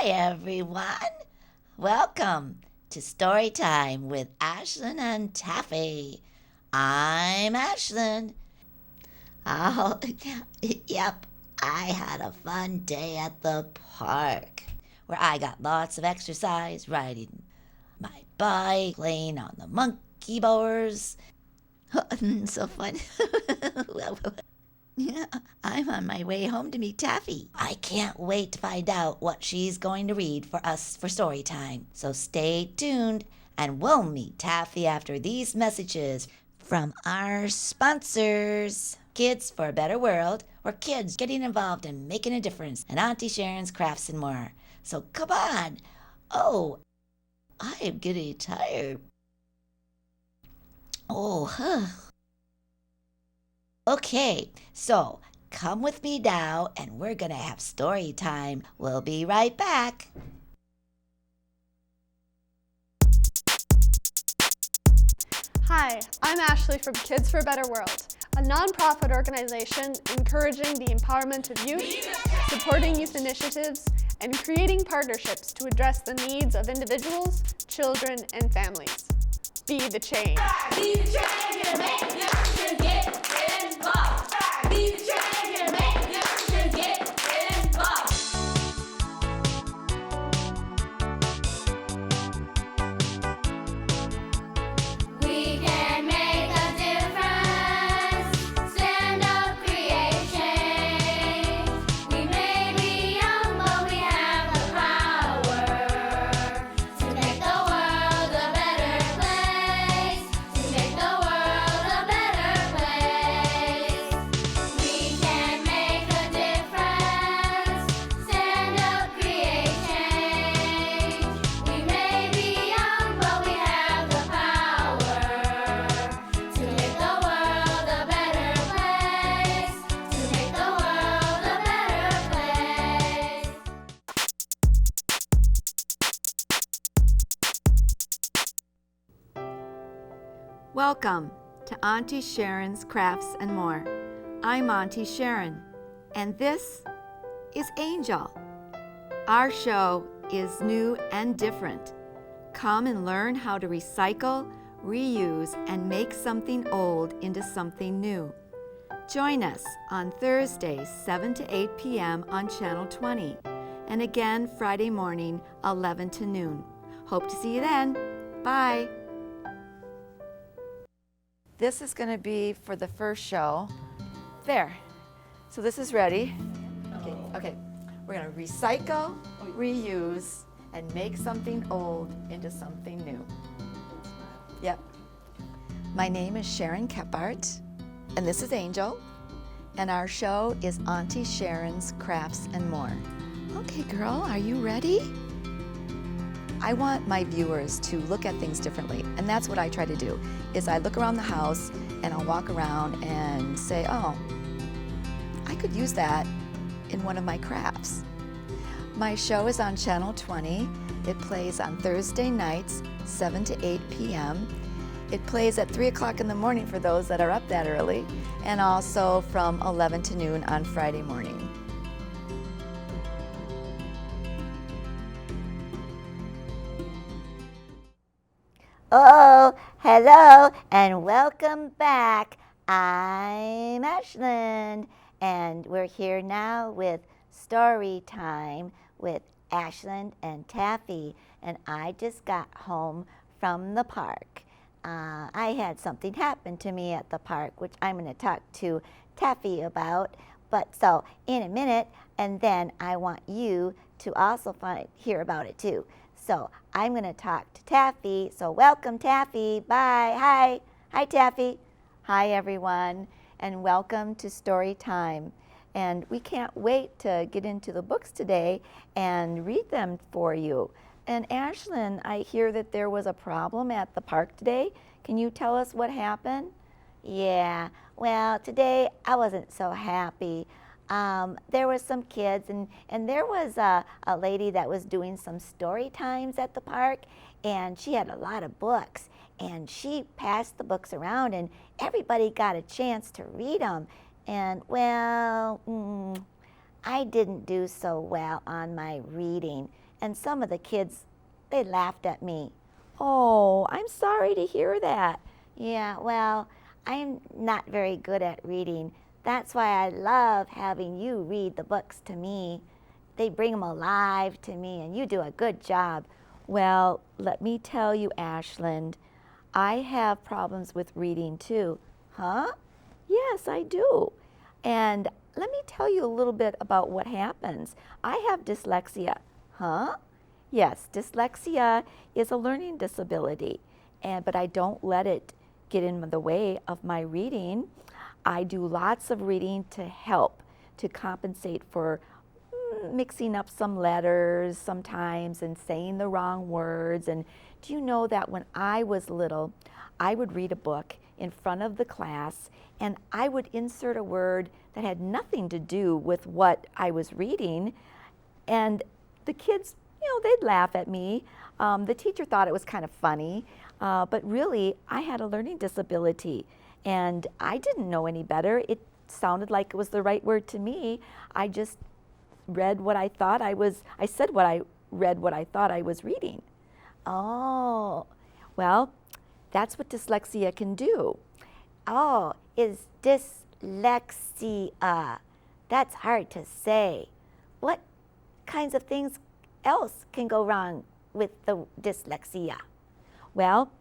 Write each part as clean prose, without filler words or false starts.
Hi, everyone. Welcome to Storytime with Ashland and Taffy. I'm Ashland. Oh, yep, I had a fun day at the park where I got lots of exercise riding my bike, playing on the monkey bars. So fun. Yeah, I'm on my way home to meet Taffy. I can't wait to find out what she's going to read for us for story time. So stay tuned and we'll meet Taffy after these messages from our sponsors. Kids for a Better World, or kids getting involved and making a difference, and Auntie Sharon's Crafts and more. So come on. Oh, I am getting tired. Okay, so come with me now and we're gonna have story time. We'll be right back. Hi, I'm Ashley from Kids for a Better World, a nonprofit organization encouraging the empowerment of youth, supporting youth initiatives, and creating partnerships to address the needs of individuals, children, and families. Be the change. Be the change and make the action, get involved. Be the change and make the action, get involved. We can make a difference, stand up, create change. We may be young, but we have the power to make the world a better place. To make the world a better place. We can make a difference, stand up, create change. We may be young, but we have the power to make the world a better place. To make the world a better place. Welcome to Auntie Sharon's Crafts and More. I'm Auntie Sharon, and this is Angel. Our show is new and different. Come and learn how to recycle, reuse, and make something old into something new. Join us on Thursdays, 7 to 8 p.m. on Channel 20, and again Friday morning, 11 to noon. Hope to see you then. Bye. This is going to be for the first show. There. So this is ready. Okay. We're going to recycle, reuse, and make something old into something new. Yep. My name is Sharon Kephart, and this is Angel, and our show is Auntie Sharon's Crafts and More. Okay, girl, are you ready? I want my viewers to look at things differently, and that's what I try to do, is I look around the house and I'll walk around and say, oh, I could use that in one of my crafts. My show is on Channel 20. It plays on Thursday nights, 7 to 8 p.m. It plays at 3 o'clock in the morning for those that are up that early, and also from 11 to noon on Friday morning. Oh, hello and welcome back. I'm Ashland, and we're here now with Story Time with Ashland and Taffy, and I just got home from the park. I had something happen to me at the park, which I'm going to talk to Taffy about, but so in a minute, and then I want you to also hear about it too. So I'm going to talk to Taffy. So welcome, Taffy. Bye. Hi. Hi, Taffy. Hi, everyone, and welcome to Story Time. And we can't wait to get into the books today and read them for you. And Ashland, I hear that there was a problem at the park today. Can you tell us what happened? Yeah, well, today I wasn't so happy. There was some kids, and there was a lady that was doing some story times at the park, and she had a lot of books, and she passed the books around, and everybody got a chance to read them. And, well, I didn't do so well on my reading. and some of the kids, they laughed at me. Oh, I'm sorry to hear that. Yeah, well, I'm not very good at reading. That's why I love having you read the books to me. They bring them alive to me, and you do a good job. Well, let me tell you, Ashland, I have problems with reading too. Huh? Yes, I do. And let me tell you a little bit about what happens. I have dyslexia. Huh? Yes, dyslexia is a learning disability, but I don't let it get in the way of my reading. I do lots of reading to help, to compensate for mixing up some letters sometimes and saying the wrong words. And do you know that when I was little, I would read a book in front of the class and I would insert a word that had nothing to do with what I was reading, and the kids, they'd laugh at me. The teacher thought it was kind of funny, but really I had a learning disability and I didn't know any better. It sounded like it was the right word to me. I just read what I thought I said what I read what I thought I was reading. Oh. Well, that's what dyslexia can do. Oh, is dyslexia. That's hard to say. What kinds of things else can go wrong with the dyslexia? Well,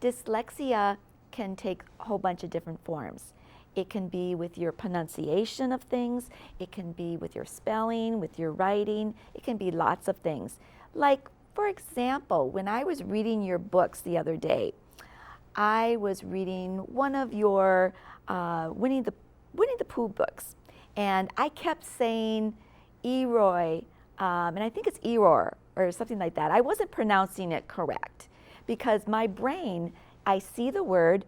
dyslexia can take a whole bunch of different forms. It can be with your pronunciation of things. It can be with your spelling, with your writing. It can be lots of things. Like, for example, when I was reading your books the other day, I was reading one of your Winnie the Pooh books, and I kept saying Eroy, and I think it's Eror or something like that. I wasn't pronouncing it correct because my brain, I see the word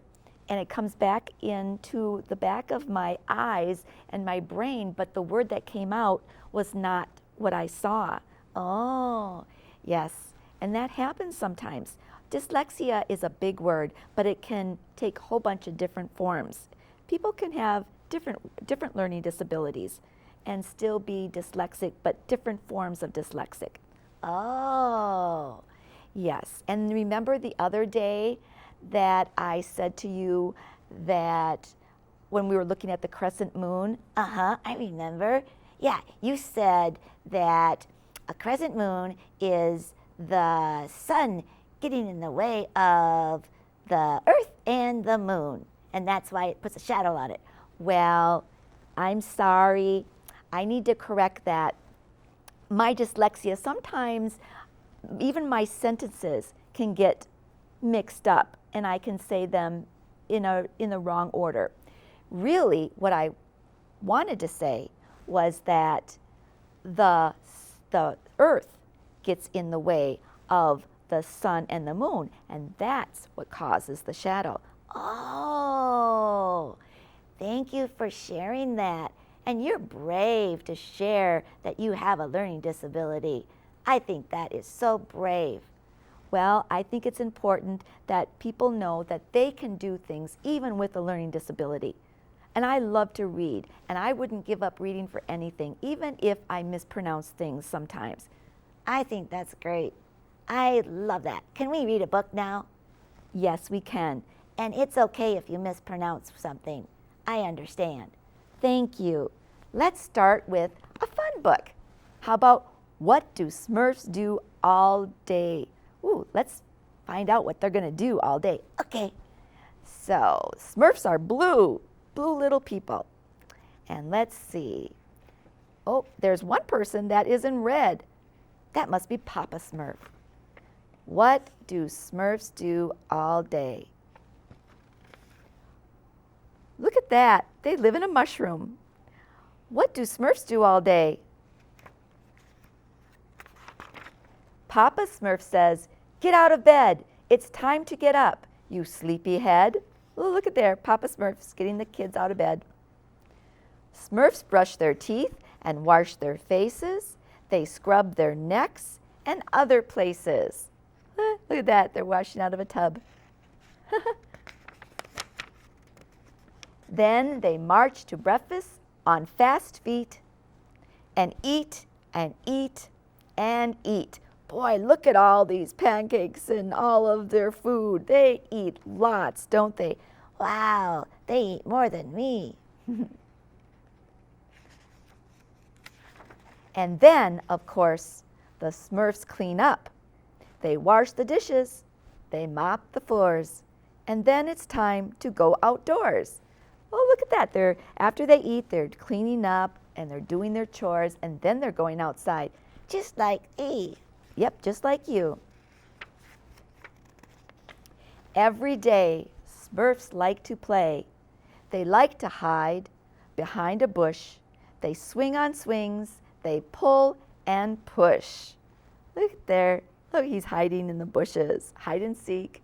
and it comes back into the back of my eyes and my brain, but the word that came out was not what I saw. Oh. Yes, and that happens sometimes. Dyslexia is a big word, but it can take a whole bunch of different forms. People can have different learning disabilities and still be dyslexic, but different forms of dyslexic. Oh. Yes, and remember the other day that I said to you that when we were looking at the crescent moon? Uh-huh, I remember. Yeah, you said that a crescent moon is the sun getting in the way of the earth and the moon, and that's why it puts a shadow on it. Well, I'm sorry. I need to correct that. My dyslexia, sometimes even my sentences can get mixed up and I can say them in the wrong order. Really, what I wanted to say was that the earth gets in the way of the sun and the moon, and that's what causes the shadow. Oh, thank you for sharing that. And you're brave to share that you have a learning disability. I think that is so brave. Well, I think it's important that people know that they can do things even with a learning disability. And I love to read, and I wouldn't give up reading for anything, even if I mispronounce things sometimes. I think that's great. I love that. Can we read a book now? Yes, we can. And it's okay if you mispronounce something. I understand. Thank you. Let's start with a fun book. How about What Do Smurfs Do All Day? Ooh, let's find out what they're going to do all day. Okay. So, Smurfs are blue little people. And let's see. Oh, there's one person that is in red. That must be Papa Smurf. What do Smurfs do all day? Look at that. They live in a mushroom. What do Smurfs do all day? Papa Smurf says, "Get out of bed. It's time to get up, you sleepyhead." Oh, look at there. Papa Smurf's getting the kids out of bed. Smurfs brush their teeth and wash their faces. They scrub their necks and other places. Look at that. They're washing out of a tub. Then they march to breakfast on fast feet and eat and eat and eat. Boy, look at all these pancakes and all of their food. They eat lots, don't they? Wow, they eat more than me. And then, of course, the Smurfs clean up. They wash the dishes, they mop the floors, and then it's time to go outdoors. Oh, look at that. After they eat, they're cleaning up and they're doing their chores, and then they're going outside. Just like me. Yep, just like you. Every day, Smurfs like to play. They like to hide behind a bush. They swing on swings. They pull and push. Look there. Look, he's hiding in the bushes. Hide and seek.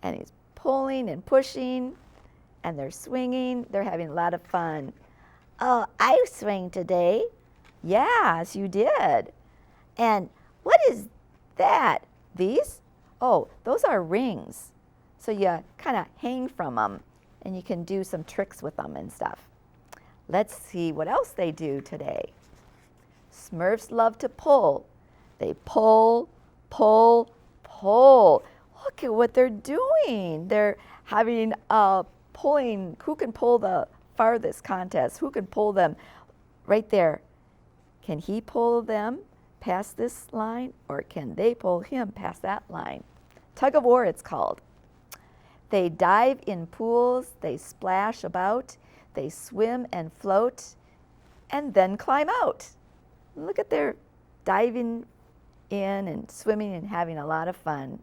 And he's pulling and pushing. And they're swinging. They're having a lot of fun. Oh, I swing today. Yes, you did. And what is that? These? Oh, those are rings. So you kind of hang from them. And you can do some tricks with them and stuff. Let's see what else they do today. Smurfs love to pull. They pull, pull, pull. Look at what they're doing. They're having a pulling, who can pull the farthest contest? Who can pull them right there? Can he pull them past this line, or can they pull him past that line? Tug of war, it's called. They dive in pools, they splash about, they swim and float, and then climb out. Look at their diving in and swimming and having a lot of fun.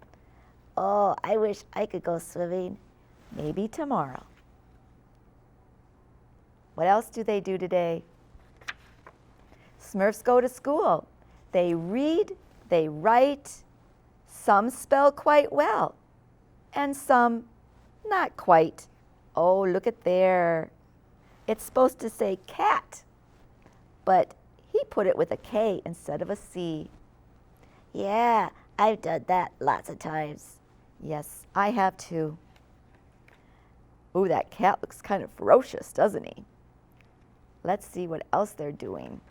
Oh, I wish I could go swimming. Maybe tomorrow. What else do they do today? Smurfs go to school. They read, they write. Some spell quite well, and some not quite. Oh, look at there. It's supposed to say cat, but he put it with a K instead of a C. Yeah, I've done that lots of times. Yes, I have too. Ooh, that cat looks kind of ferocious, doesn't he? Let's see what else they're doing.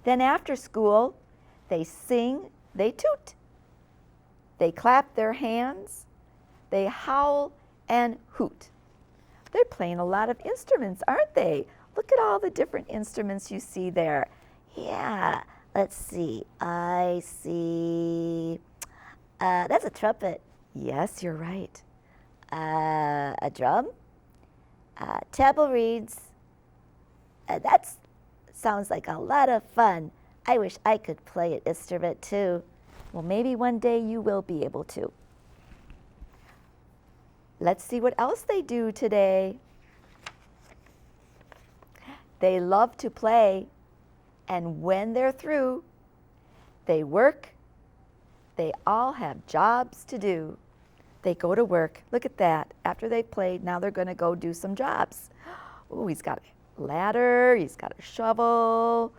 Then after school, they sing, they toot. They clap their hands, they howl and hoot. They're playing a lot of instruments, aren't they? Look at all the different instruments you see there. Yeah, let's see. I see. That's a trumpet. Yes, you're right. A drum. Tambourines. That sounds like a lot of fun. I wish I could play an instrument too. Well, maybe one day you will be able to. Let's see what else they do today. They love to play, and when they're through, they work. They all have jobs to do. They go to work. Look at that. After they played, now they're going to go do some jobs. Oh, he's got a ladder. He's got a shovel.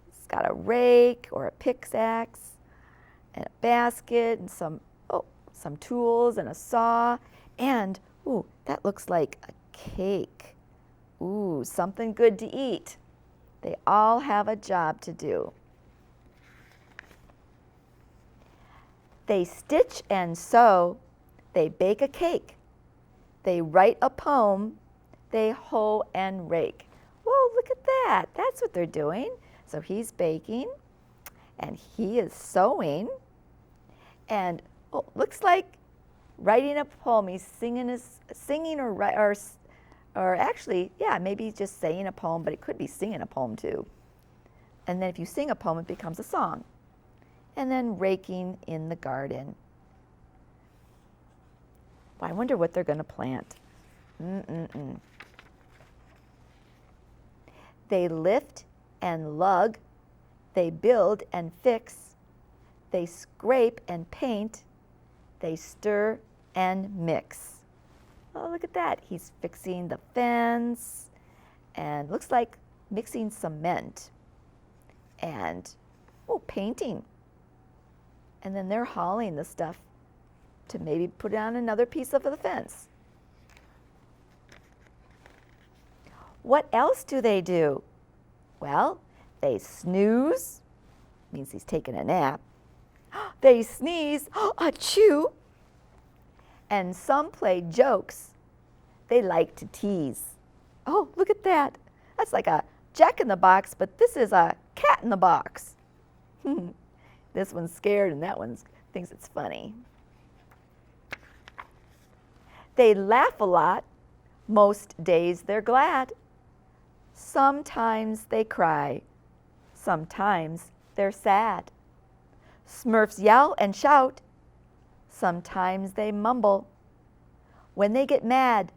He's got a rake or a pickaxe and a basket and some tools and a saw. And, ooh, that looks like a cake. Ooh, something good to eat. They all have a job to do. They stitch and sew. They bake a cake. They write a poem. They hoe and rake. Whoa, look at that. That's what they're doing. So he's baking, and he is sewing. And looks like writing a poem. He's singing or actually, yeah, maybe he's just saying a poem, but it could be singing a poem too. And then if you sing a poem, it becomes a song. And then raking in the garden. I wonder what they're going to plant. They lift and lug. They build and fix. They scrape and paint. They stir and mix. Oh, look at that. He's fixing the fence and looks like mixing cement and painting. And then they're hauling the stuff to maybe put on another piece of the fence. What else do they do? Well, they snooze, means he's taking a nap. They sneeze, achoo. And some play jokes. They like to tease. Oh, look at that. That's like a Jack in the Box, but this is a cat in the box. This one's scared and that one thinks it's funny. They laugh a lot. Most days they're glad. Sometimes they cry. Sometimes they're sad. Smurfs yell and shout. Sometimes they mumble. When they get mad,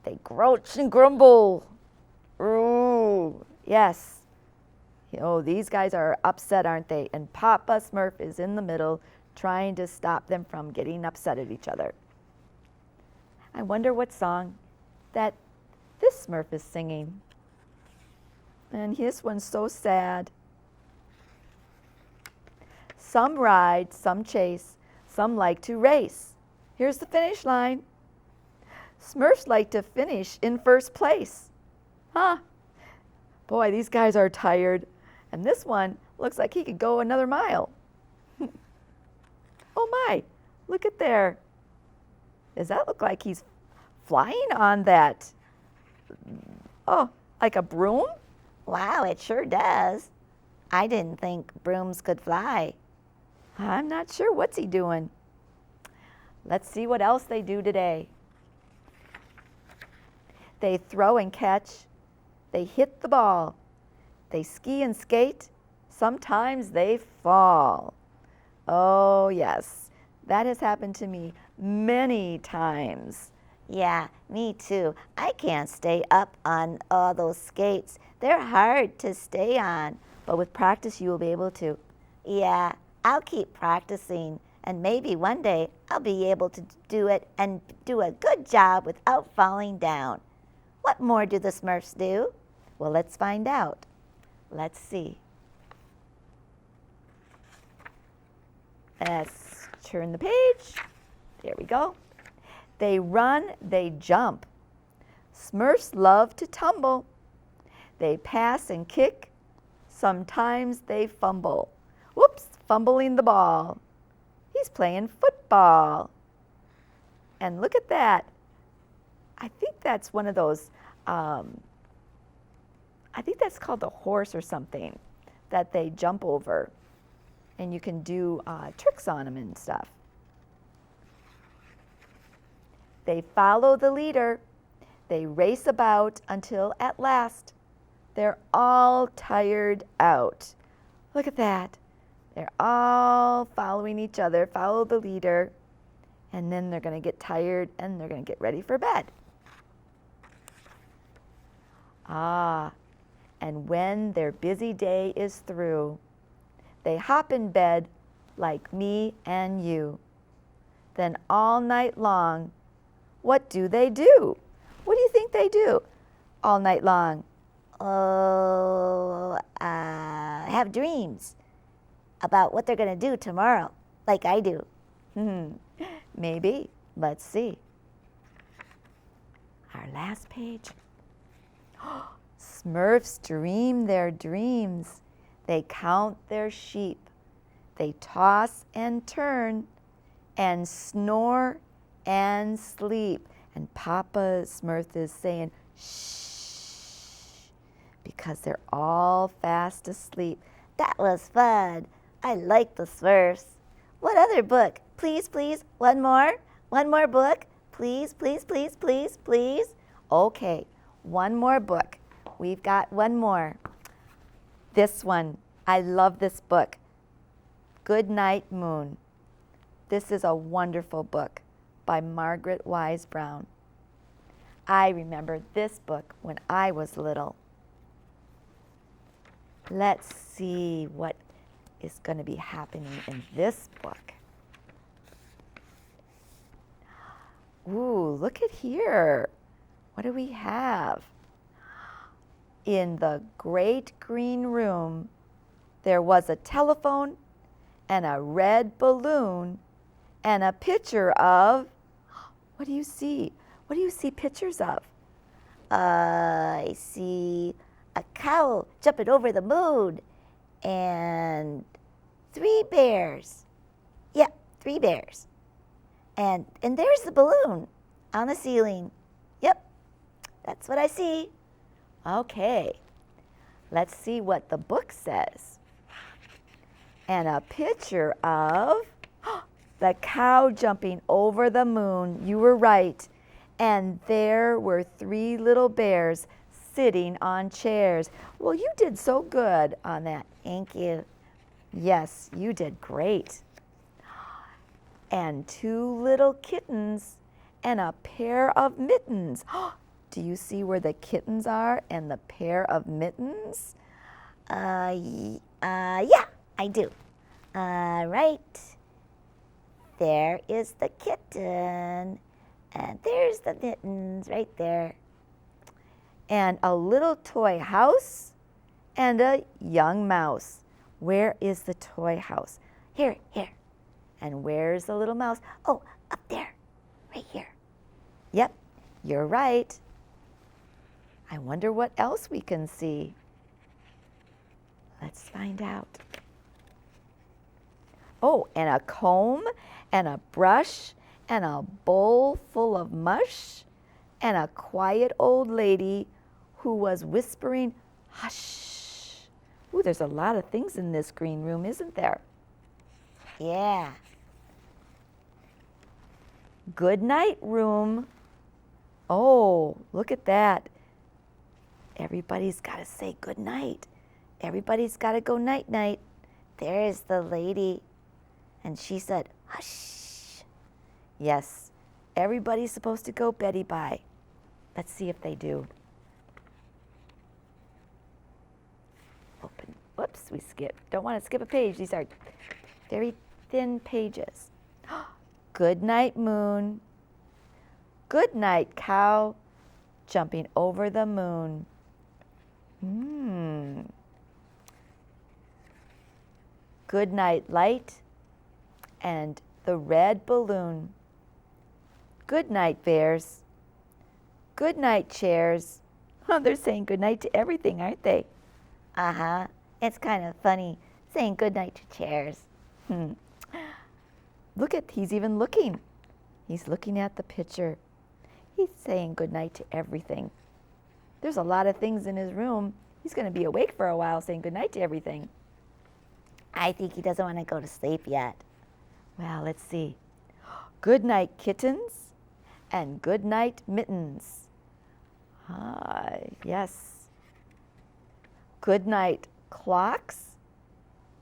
they grouch and grumble. Ooh, yes. Oh, these guys are upset, aren't they? And Papa Smurf is in the middle trying to stop them from getting upset at each other. I wonder what song that this Smurf is singing. And this one's so sad. Some ride, some chase, some like to race. Here's the finish line. Smurfs like to finish in first place. Huh? Boy, these guys are tired. And this one looks like he could go another mile. Oh my, look at there. Does that look like he's flying on that? Oh, like a broom? Wow, it sure does. I didn't think brooms could fly. I'm not sure. What's he doing? Let's see what else they do today. They throw and catch. They hit the ball. They ski and skate. Sometimes they fall. Oh, yes. That has happened to me many times. Yeah, me too. I can't stay up on all those skates. They're hard to stay on. But with practice, you will be able to. Yeah, I'll keep practicing, and maybe one day I'll be able to do it and do a good job without falling down. What more do the Smurfs do? Well, let's find out. Let's see. Let's turn the page. There we go. They run, they jump. Smurfs love to tumble. They pass and kick. Sometimes they fumble. Whoops, fumbling the ball. He's playing football. And look at that. I think that's one of those, I think that's called a horse or something that they jump over. And you can do tricks on them and stuff. They follow the leader. They race about until at last they're all tired out. Look at that. They're all following each other, follow the leader, and then they're going to get tired and they're going to get ready for bed. Ah, and when their busy day is through, they hop in bed like me and you. Then all night long, what do they do? What do you think they do all night long? Oh, have dreams about what they're going to do tomorrow, like I do. Maybe. Let's see. Our last page. Smurfs dream their dreams. They count their sheep. They toss and turn and snore and sleep. And Papa Smurf is saying, shh, because they're all fast asleep. That was fun. I like the Smurfs. What other book? Please, please, one more. One more book. Please, please, please, please, please. Okay, one more book. We've got one more. This one, I love this book. Good Night Moon. This is a wonderful book by Margaret Wise Brown. I remember this book when I was little. Let's see what is going to be happening in this book. Ooh, look at here. What do we have? In the great green room, there was a telephone and a red balloon and a picture of, what do you see? What do you see pictures of? I see a cow jumping over the moon and 3 bears. Yep, 3 bears. And there's the balloon on the ceiling. Yep, that's what I see. Okay, let's see what the book says. And a picture of the cow jumping over the moon. You were right. And there were 3 little bears sitting on chairs. Well, you did so good on that. Thank you. Yes, you did great. And 2 little kittens and a pair of mittens. Do you see where the kittens are and the pair of mittens? Yeah, I do. Right. There is the kitten, and there's the mittens right there. And a little toy house and a young mouse. Where is the toy house? Here. And where's the little mouse? Oh, up there. Right here. Yep, you're right. I wonder what else we can see. Let's find out. Oh, and a comb and a brush and a bowl full of mush and a quiet old lady who was whispering, hush. Ooh, there's a lot of things in this green room, isn't there? Yeah. Good night room. Oh, look at that. Everybody's got to say good night. Everybody's got to go night-night. There's the lady, and she said, hush. Yes, everybody's supposed to go beddy-bye. Let's see if they do. Open. Whoops, we skipped. Don't want to skip a page. These are very thin pages. Good night, moon. Good night, cow, jumping over the moon. Good night, light, and the red balloon. Good night, bears. Good night, chairs. Oh, they're saying good night to everything, aren't they? Uh-huh. It's kind of funny saying good night to chairs. Look at, he's even looking. He's looking at the picture. He's saying good night to everything. There's a lot of things in his room. He's going to be awake for a while saying good night to everything. I think he doesn't want to go to sleep yet. Well, let's see. Good night, kittens, and good night, mittens. Yes. Good night, clocks,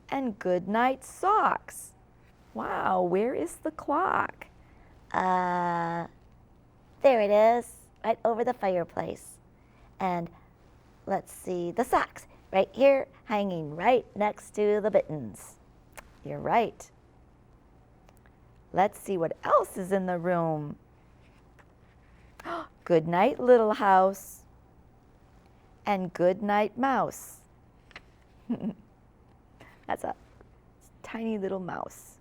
and good night, socks. Wow, where is the clock? There it is, right over the fireplace. And let's see, the socks, right here, hanging right next to the mittens. You're right. Let's see what else is in the room. Good night, little house. And good night, mouse. That's a tiny little mouse.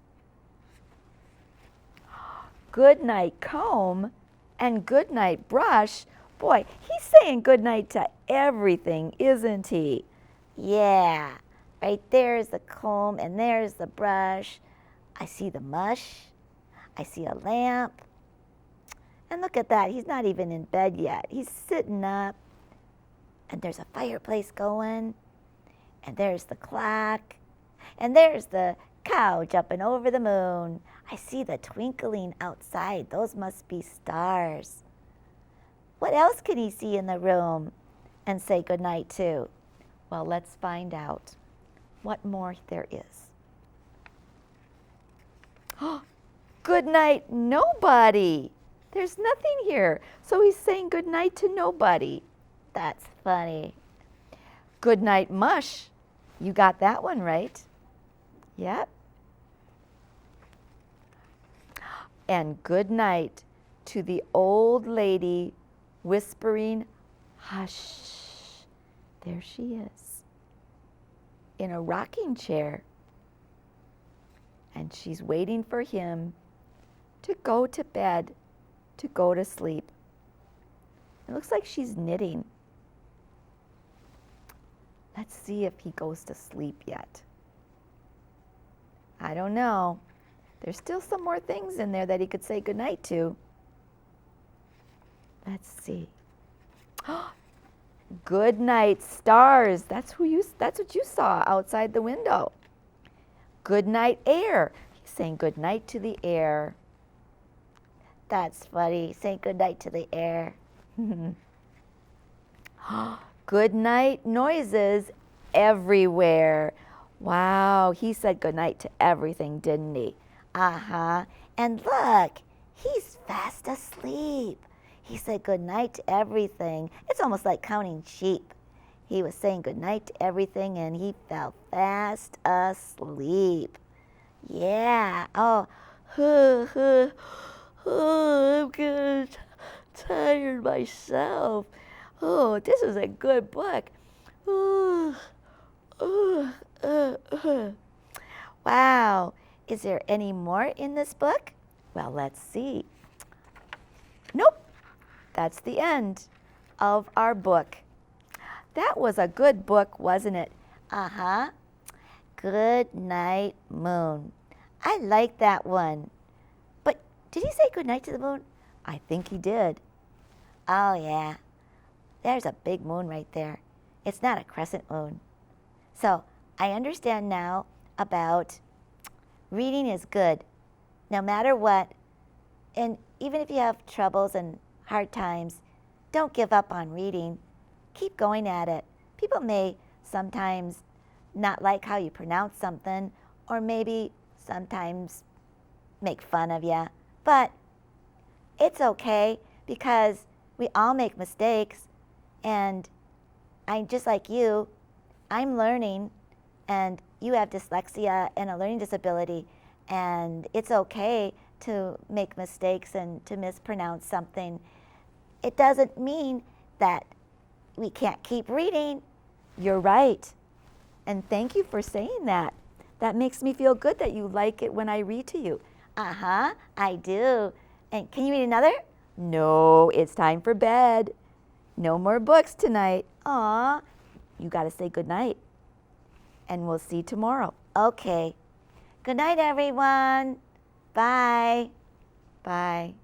Good night, comb. And good night, brush. Boy, he's saying good night to everything, isn't he? Yeah, right there's the comb and there's the brush. I see the mush. I see a lamp. And look at that, he's not even in bed yet. He's sitting up. And there's a fireplace going. And there's the clock. And there's the cow jumping over the moon. I see the twinkling outside. Those must be stars. What else can he see in the room and say goodnight to? Well, let's find out what more there is. Good night, nobody. There's nothing here. So he's saying good night to nobody. That's funny. Good night, mush. You got that one right. Yep. And good night to the old lady whispering, hush. There she is in a rocking chair. And she's waiting for him to go to bed, to go to sleep. It looks like she's knitting. Let's see if he goes to sleep yet. I don't know. There's still some more things in there that he could say goodnight to. Let's see. Good night, stars. That's what you saw outside the window. Good night, air. He's saying good night to the air. That's funny. Saying good night to the air. Good night, noises everywhere. Wow, he said good night to everything, didn't he? Uh-huh. And look, he's fast asleep. He said good night to everything. It's almost like counting sheep. He was saying good night to everything and he fell fast asleep. Yeah. Oh, I'm getting tired myself. Oh, this is a good book. Wow. Is there any more in this book? Well, let's see. Nope. That's the end of our book. That was a good book, wasn't it? Uh-huh. Good night, moon. I like that one. But did he say good night to the moon? I think he did. Oh, yeah. There's a big moon right there. It's not a crescent moon. So I understand now about reading is good, no matter what. And even if you have troubles and hard times, don't give up on reading. Keep going at it. People may sometimes not like how you pronounce something, or maybe sometimes make fun of you. But it's okay because we all make mistakes. And I'm just like you, I'm learning, and you have dyslexia and a learning disability, and it's okay to make mistakes and to mispronounce something. It doesn't mean that we can't keep reading. You're right. And thank you for saying that. That makes me feel good that you like it when I read to you. Uh-huh, I do. And can you read another? No, it's time for bed. No more books tonight. Aw, you got to say good night. And we'll see you tomorrow. Okay. Good night, everyone. Bye. Bye.